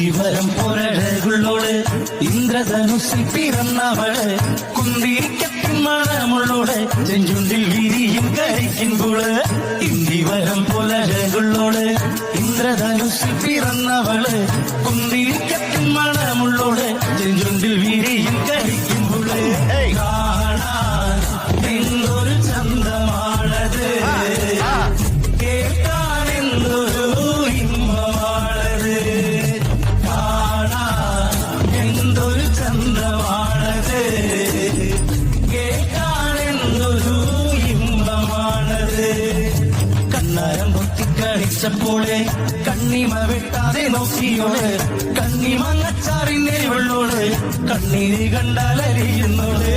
ഇന്ദിവരം പൊരഴകുള്ളോള് ഇന്ദ്രധനുസിൽ പിറന്നവള് കുന്തിരിക്കത്തിൻ മണമുള്ളോള് ചെഞ്ചുണ്ടിൽ വിരിയും കഴിക്കുമ്പോള് ഇന്ദിവരം പൊരഴകുള്ളോള് ഇന്ദ്രധനുസിൽ പിറന്നവള് കുന്തിരിക്കത്തിൻ മണമുള്ളോള് ചെഞ്ചുണ്ടിൽ വിരിയും കഴിക്കുമ്പോള് കാണാൻ എന്തൊരു ചന്തമാണത് കേൾക്കാൻ എന്തൊരു ഇമ്പമാണത് കാണാൻ എന്തൊരു ചന്തമാണത് കേൾക്കാൻ എന്തൊരു ഇമ്പമാണത് കണ്ണാരം പൊത്തിക്കളിച്ചപ്പോളെ കണ്ണിമ വെട്ടാതെ നോക്കിയോള് കണ്ണിമങ്ങച്ചാറിന്റെ വെള്ളോള് കണ്ണീര് കണ്ടാലരിയുന്നോള്